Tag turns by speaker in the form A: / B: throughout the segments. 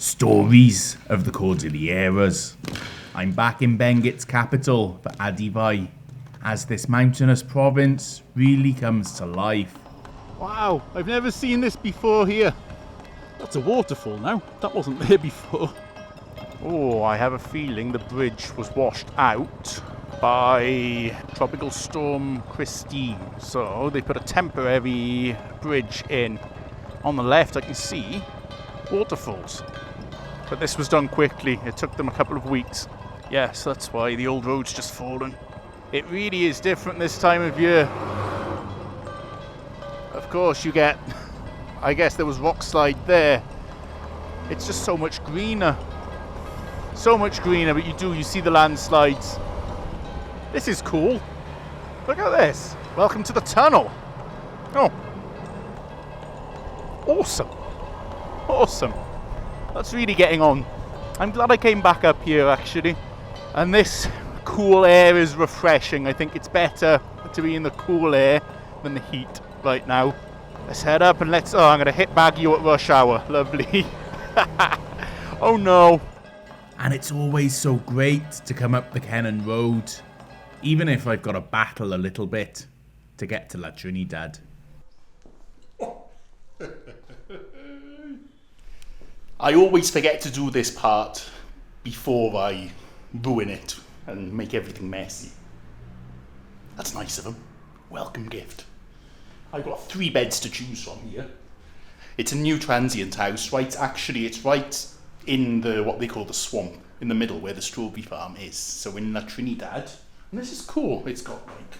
A: Stories of the Cordilleras. I'm back in Bengit's capital for Adivai, as this mountainous province really comes to life.
B: Wow, I've never seen this before here. That's a waterfall now. That wasn't there before. Oh, I have a feeling the bridge was washed out by Tropical Storm Christine. So they put a temporary bridge in. On the left I can see waterfalls. But this was done quickly. It took them a couple of weeks. Yes, that's why the old road's just fallen. It really is different this time of year. Of course you get, I guess there was rock slide there. It's just so much greener. So much greener, but you see the landslides. This is cool. Look at this. Welcome to the tunnel. Oh. Awesome. Awesome. That's really getting on. I'm glad I came back up here actually. And this cool air is refreshing. I think it's better to be in the cool air than the heat right now. Let's head up and I'm going to hit Baguio at rush hour. Lovely. Oh no.
A: And it's always so great to come up the Kennan Road, even if I've got to battle a little bit to get to La Trinidad.
B: I always forget to do this part before I ruin it and make everything messy. That's nice of them. Welcome gift. I've got 3 beds to choose from here. It's a new transient house, right? Actually, it's right in what they call the swamp, in the middle where the strawberry farm is. So in La Trinidad, and this is cool. It's got like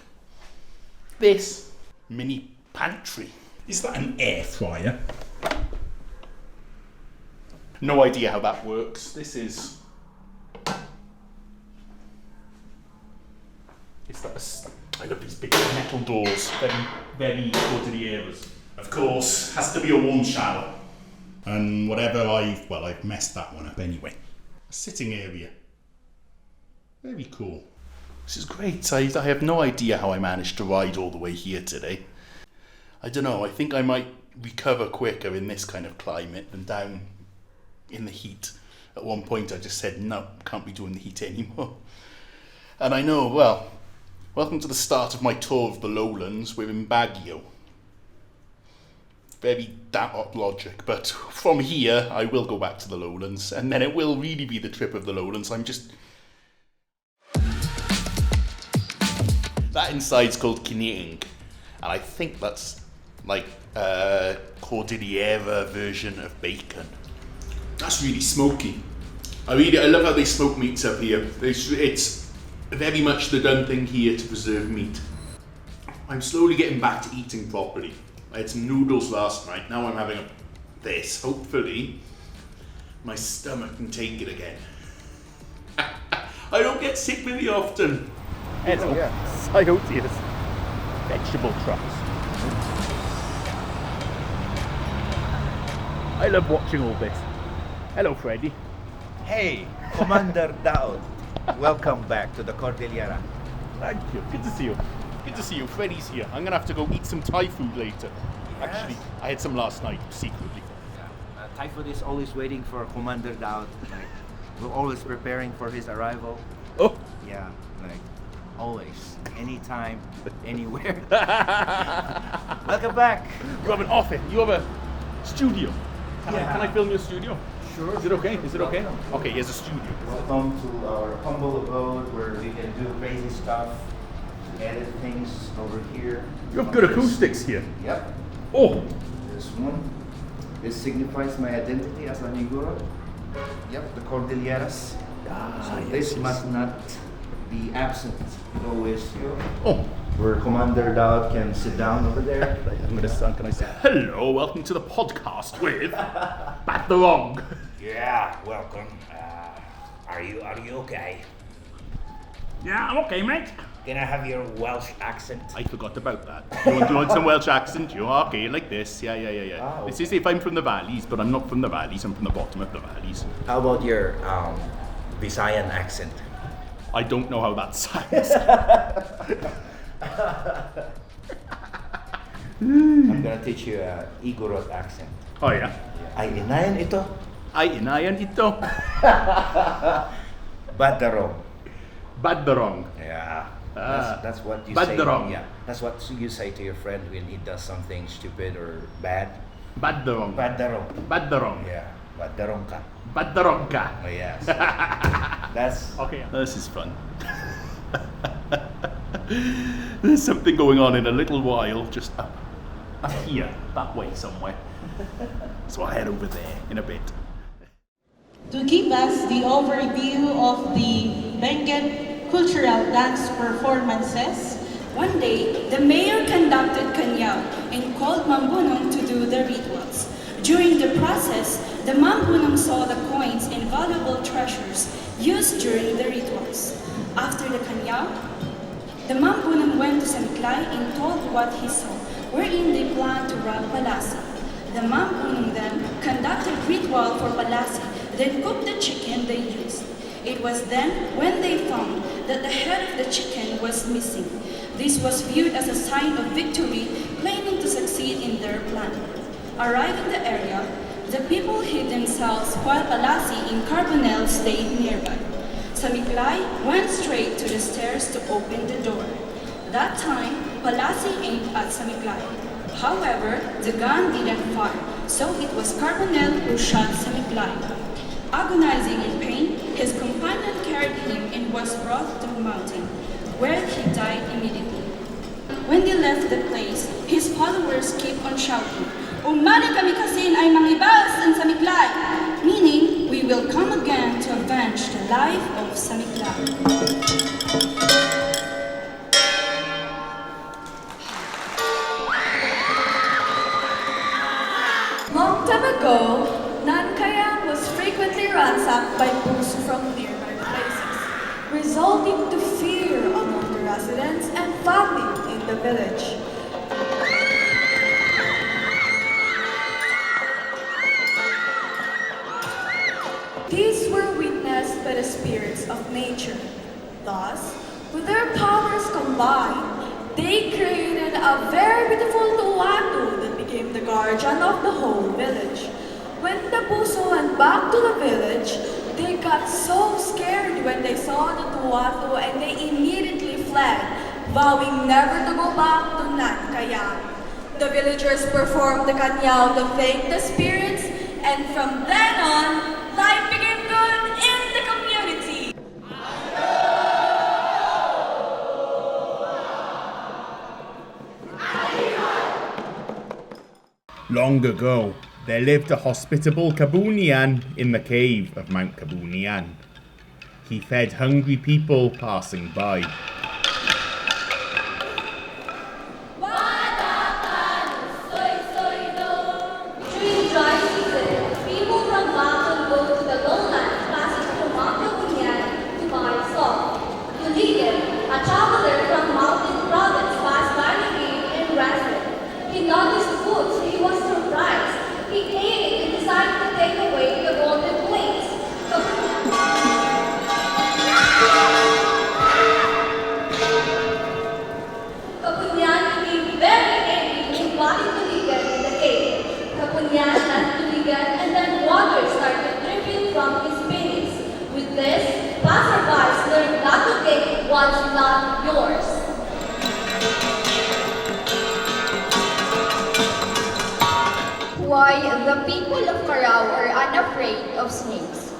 B: this mini pantry.
A: Is that an air fryer?
B: No idea how that works. I love these big metal doors. Very Cordilleras. Of course, has to be a warm shower. And whatever I've messed that one up anyway. A sitting area. Very cool. This is great. I have no idea how I managed to ride all the way here today. I don't know, I think I might recover quicker in this kind of climate than down in the heat. At one point I just said, no, can't be doing the heat anymore. And I know, welcome to the start of my tour of the lowlands. We're in Baguio. Very that logic, but from here I will go back to the lowlands, and then it will really be the trip of the lowlands. That inside's called Kiniing, and I think that's like a Cordillera version of bacon. That's really smoky. I love how they smoke meats up here. It's very much the done thing here to preserve meat. I'm slowly getting back to eating properly. I had some noodles last night, now I'm having this. Hopefully, my stomach can take it again. I don't get sick very often. Hello, Coyotes. Vegetable trucks. I love watching all this. Hello, Freddy.
C: Hey, Commander Daud. Welcome back to the Cordillera.
B: Thank you. Good to see you. Good to see you. Freddy's here. I'm going to have to go eat some Thai food later. Yes. Actually, I had some last night, secretly.
C: Yeah. Thai food is always waiting for Commander Daud. We're always preparing for his arrival.
B: Oh!
C: Yeah, always. Anytime, anywhere. Welcome back.
B: You have an office. You have a studio. Can I film your studio?
C: Sure.
B: Is it okay? Is it okay? Okay, here's a studio.
C: Welcome to our humble abode where we can do crazy stuff, edit things over here.
B: You have good acoustics here.
C: Yep.
B: Oh!
C: This one. This signifies my identity as a Negro. Yep, the Cordilleras. This must not be absent. Always.
B: Oh!
C: Where Commander Daud can sit down over there.
B: Can I say hello? Welcome to the podcast with Bat the Wrong.
D: Yeah, welcome. Are you okay?
B: Yeah, I'm okay, mate.
D: Can I have your Welsh accent?
B: I forgot about that. You want some Welsh accent? You okay, like this? Yeah.
C: Wow.
B: This is if I'm from the valleys, but I'm not from the valleys. I'm from the bottom of the valleys.
D: How about your Visayan accent?
B: I don't know how that sounds.
C: I'm gonna teach you a Igorot accent.
B: Oh yeah.
C: Ay inayan ito.
B: Ay, inayan ito.
C: Badarong.
B: Badarong.
C: Yeah.
B: Ah,
C: That's what you
B: badarong.
C: say. Yeah. That's what you say to your friend when he does something stupid or bad.
B: Badarong.
C: Badarong.
B: Badarong.
C: Yeah. Badarong ka.
B: Badarong ka.
C: Oh, yes. That's
B: Okay. This is fun. There's something going on in a little while, just up here, that way somewhere. So I'll head over there in a bit.
E: To give us the overview of the Benguet cultural dance performances,
F: One day, the mayor conducted kanyao and called Mambunong to do the rituals. During the process, the Mambunong saw the coins and valuable treasures used during the rituals. After the kanyao, the Mambunong went to Samiklay and told what he saw, wherein they planned to rob Palasi. The Mambunong then conducted ritual for Palasi, then cooked the chicken they used. It was then when they found that the head of the chicken was missing. This was viewed as a sign of victory, planning to succeed in their plan. Arrived in the area, the people hid themselves while Palasi and Carbonell stayed nearby. Samiklay went straight to the stairs to open the door. That time, Palasi aimed at Samiklay. However, the gun didn't fire, so it was Carbonell who shot Samiklay. Agonizing in pain, his companion carried him and was brought to the mountain, where he died immediately. When they left the place, his followers kept on shouting, "Umali kami kasin ay mangibas ang Samiklay," meaning, we will come again to avenge the life of Samiklay.
G: Long time ago, Nankayang was frequently ransacked by Puso from nearby places, resulting to fear among the residents and famine in the village. These were witnessed by the spirits of nature. Thus, with their powers combined, they created a very beautiful tuwatu that became the guardian of the whole village. When the Puso went back to the village, they got so scared when they saw the tuwatu and they immediately fled, vowing never to go back to Nankayang. The villagers performed the kanyao to thank the spirits, and from then on, life became good in the community.
A: Long ago, there lived a hospitable Kabunian in the cave of Mount Kabunian. He fed hungry people passing by.
G: During dry season, people from Bacol go to the lowlands passing through Mount Kabunian to buy salt. Tuligan, a traveler from mountain province, passed by the cave and rested. He noticed food, so he was surprised. He ate it and decided to take away the golden plates. Kabunyan became very angry and invited Tuligan in the cave. Kabunyan left Tuligan and then water started dripping from his penis. With this, passerbys learned not to take what's not yours. Why the people of Carao are unafraid of snakes.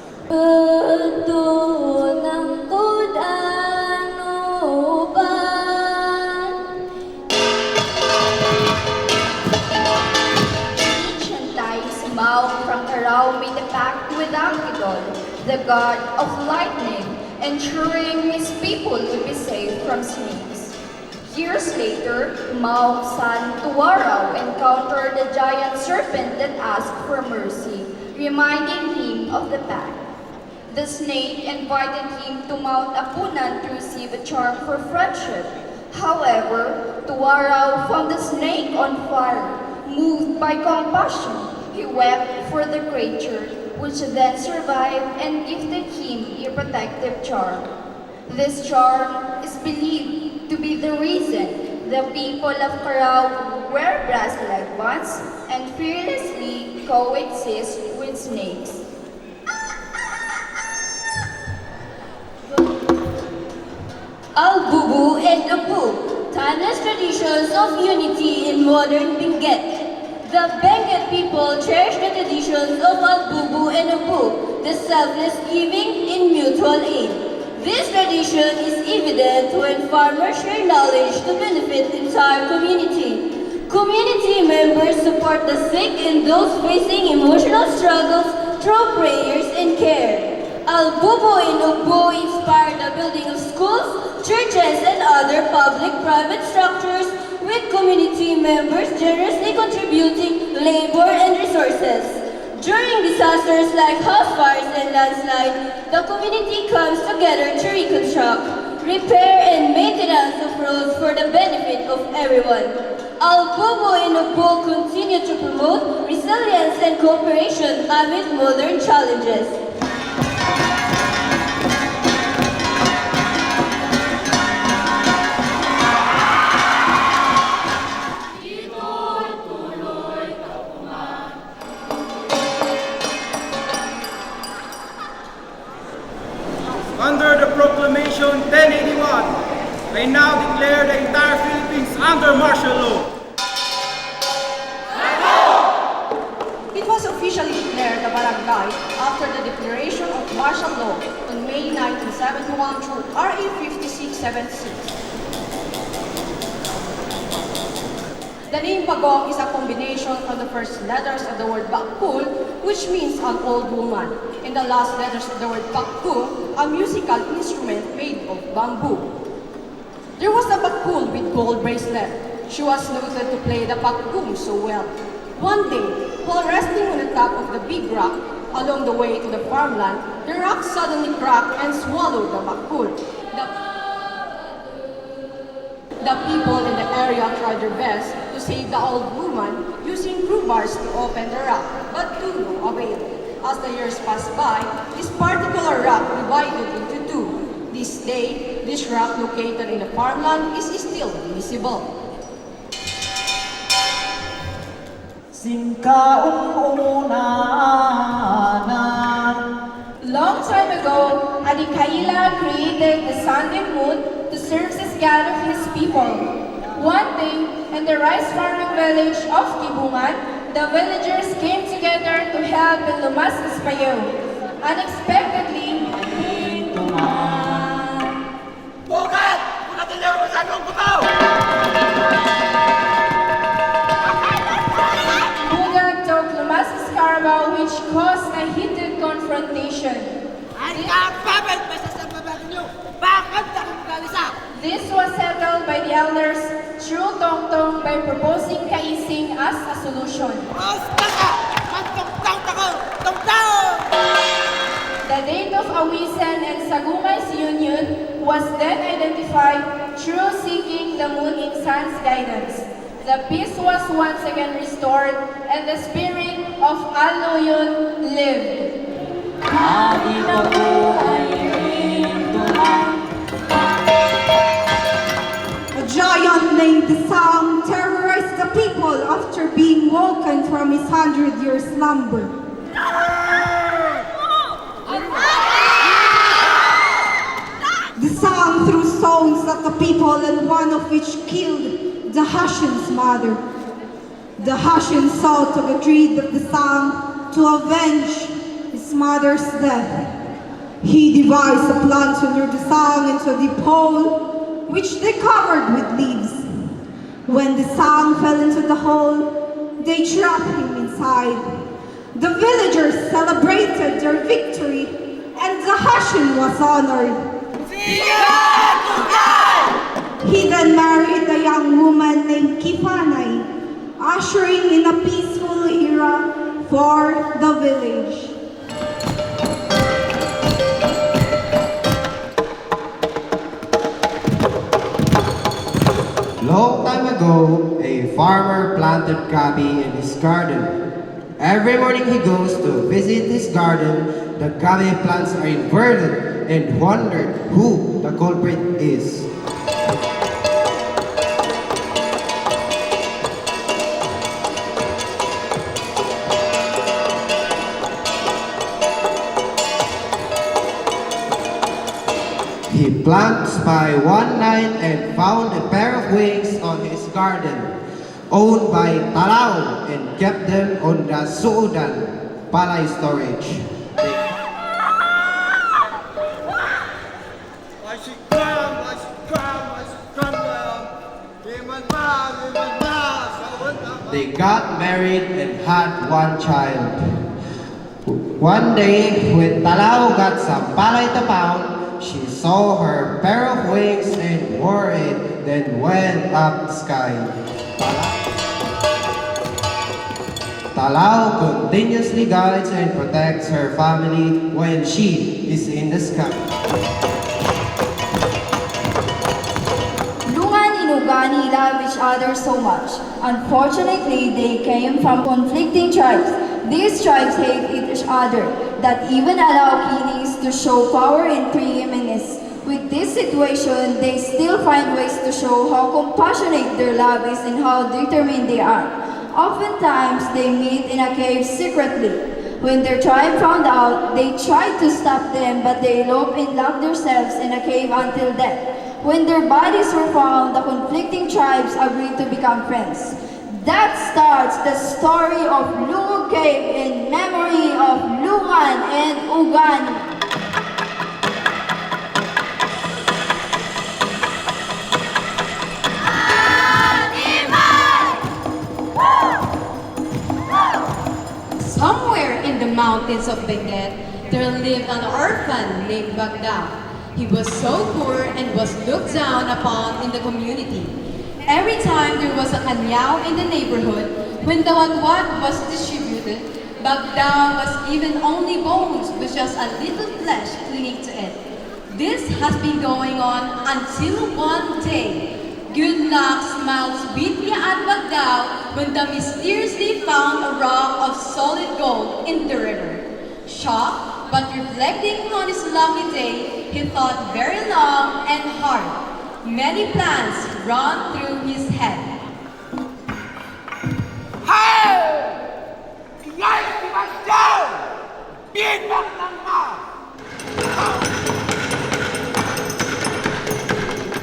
G: Ancient times, Mao from Carao made a pact with Angkidol, the god of lightning, ensuring his people would be safe from snakes. Years later, Mao's son Tuwarao encountered a giant serpent that asked for mercy, reminding him of the pact. The snake invited him to Mount Apunan to receive a charm for friendship. However, Tuwarao found the snake on fire. Moved by compassion, he wept for the creature, which then survived and gifted him a protective charm. This charm is believed to be the reason the people of Carao wear brass-like ones and fearlessly coexist with snakes. Al-Bubu and Ubu, timeless traditions of unity in modern Benguet. The Benguet people cherish the traditions of Al-Bubu and Ubu, the selfless giving in mutual aid. This tradition is evident when farmers share knowledge to benefit the entire community. Community members support the sick and those facing emotional struggles through prayers and care. Al-Bubu and Ubu inspire the building of schools, churches, and other public-private structures, with community members generously contributing labor and resources. During disasters like house fires and landslides, the community comes together to reconstruct, repair, and maintenance of roads for the benefit of everyone. Al-Bubu and Ubu continue to promote resilience and cooperation amid modern challenges.
H: Under the Proclamation 1081, I now declare the entire Philippines under martial law.
I: It was officially declared a barangay after the declaration of martial law on May 1971 through RA 5676. The name Bagong is a combination from the first letters of the word Bakul, which means an old woman, and the last letters of the word Bakku, a musical instrument made of bamboo. There was a Bakul with gold bracelet. She was noted to play the Bakung so well. One day, while resting on the top of the big rock, along the way to the farmland, the rock suddenly cracked and swallowed the Bakul. The people in the area tried their best to save the old woman using crowbars to open the rock, but to no avail. As the years passed by, this particular rock divided into two. This day, this rock located in the farmland is still visible. Long time ago, Adikaila created the sun and moon to serve as God of his people. One day, in the rice farming village of Kibungan, the villagers came together to help in Lumas's payo. Unexpectedly, Bugag took Lumas's carabao, which caused a heated confrontation. This was settled by the elders through Tongtong by proposing kaising as a solution. The date of Awisan and Sagungay's union was then identified through seeking the moon in sun's guidance. The peace was once again restored and the spirit of Aloyun lived.
J: A giant named Desang terrorized the people after being woken from his 100-year slumber. Desang threw stones at the people, and one of which killed the Hashin's mother. The Hashin sought to get rid of Desang to avenge his mother's death. He devised a plan to lure Desang into a deep hole, which they covered with leaves. When Desang fell into the hole, they trapped him inside. The villagers celebrated their victory, and the Hashin was honored. He then married a young woman named Kifanay, ushering in a peaceful era for the village.
K: Long time ago, a farmer planted gabi in his garden. Every morning he goes to visit his garden. The gabi plants are inverted and wondered who the culprit is. He plants by one night and found a pair of wings on his garden, owned by Talao, and kept them on the Suudan Palay storage. They got married and had one child. One day, when Talao got some palay to pound, she saw her pair of wings and wore it, then went up the sky. Talao continuously guides and protects her family when she is in the sky.
F: Lungan and Ugani love each other so much. Unfortunately, they came from conflicting tribes. These tribes hate each other, that even allow killings to show power and preeminence. With this situation, they still find ways to show how compassionate their love is and how determined they are. Oftentimes, they meet in a cave secretly. When their tribe found out, they tried to stop them, but they eloped and locked themselves in a cave until death. When their bodies were found, the conflicting tribes agreed to become friends. That starts the story of Lungo Cave in memory of Lungan and Ugani.
I: Somewhere in the mountains of Benguet, there lived an orphan named Bagda. He was so poor and was looked down upon in the community. Every time there was a kanyao in the neighborhood, when the wagwag was distributed, Bagda was given only bones with just a little flesh clinging to it. This has been going on until one day, good luck smiled sweetly at Bagda when they mysteriously found a rock of solid gold in the river. Shocked, but reflecting on his lucky day, he thought very long and hard. Many plans ran through his head.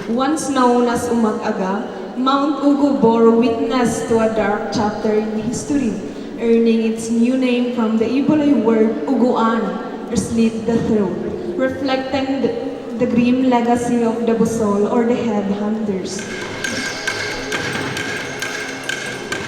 L: Once known as Umag-aga, Mount Ugo bore witness to a dark chapter in history, earning its new name from the Ibolay word Uguan, or slit the throat, reflecting the grim legacy of the Busol or the headhunters.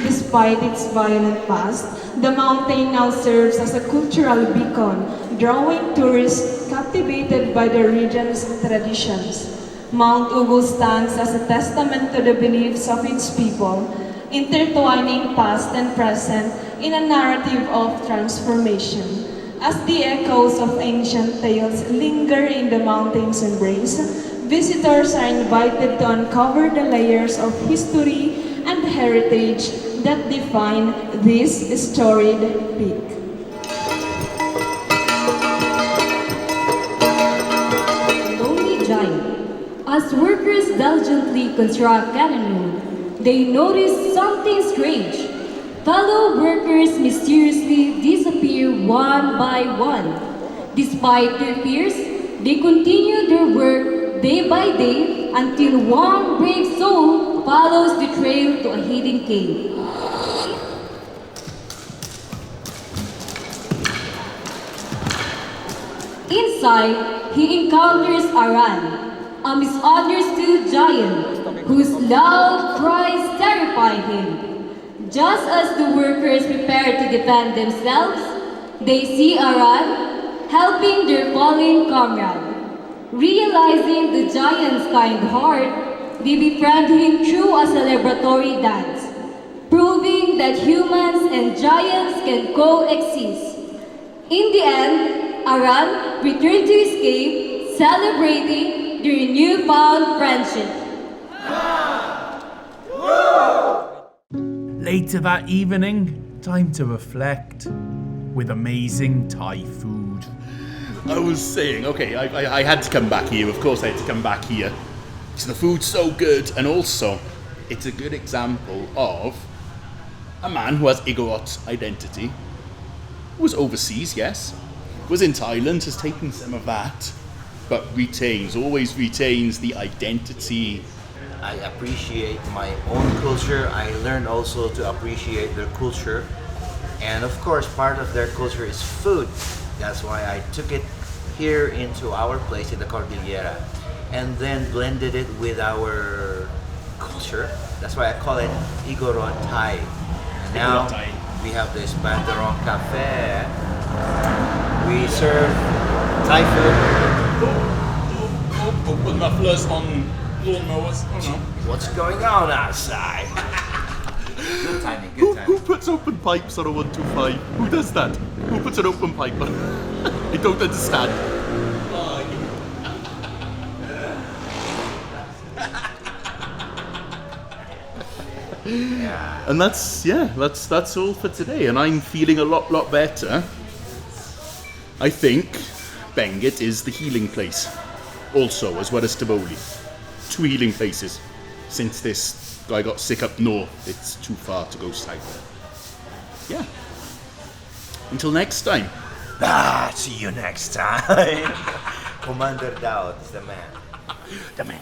L: Despite its violent past, the mountain now serves as a cultural beacon, drawing tourists captivated by the region's traditions. Mount Ugo stands as a testament to the beliefs of its people, intertwining past and present in a narrative of transformation. As the echoes of ancient tales linger in the mountain's embrace, visitors are invited to uncover the layers of history and heritage that define this storied peak.
M: Lonely Giant. As workers diligently construct cannon wood, they notice something strange. Fellow workers mysteriously disappear one by one. Despite their fears, they continue their work day by day until one brave soul follows the trail to a hidden cave. Inside, he encounters Aran, a misunderstood giant whose loud cries terrify him. Just as the workers prepare to defend themselves, they see Aran helping their fallen comrade. Realizing the giant's kind heart, they befriend him through a celebratory dance, proving that humans and giants can coexist. In the end, Aran returned to his cave, celebrating their newfound friendship.
A: Later that evening, time to reflect with amazing Thai food.
B: I was saying, okay, I had to come back here. Of course I had to come back here. Because the food's so good, and also, it's a good example of a man who has Igorot's identity, who was overseas, yes, was in Thailand, has taken some of that, but always retains the identity.
C: I appreciate my own culture. I learned also to appreciate their culture. And of course, part of their culture is food. That's why I took it here into our place in the Cordillera and then blended it with our culture. That's why I call it Igorot Thai. And now we have this Banderong Cafe. We serve Thai food.
B: Open mufflers on lawnmowers. Oh no.
C: What's going on outside? Good timing, good timing.
B: Who puts open pipes on a 125? Who does that? Who puts an open pipe on? I don't understand.
C: Yeah.
B: And that's all for today. And I'm feeling a lot better. I think Benguet is the healing place, also as well as Tivoli. 2 healing places. Since this guy got sick up north, it's too far to go south. Yeah. Until next time.
D: See you next time.
C: Commander Daud is the man.
B: The man.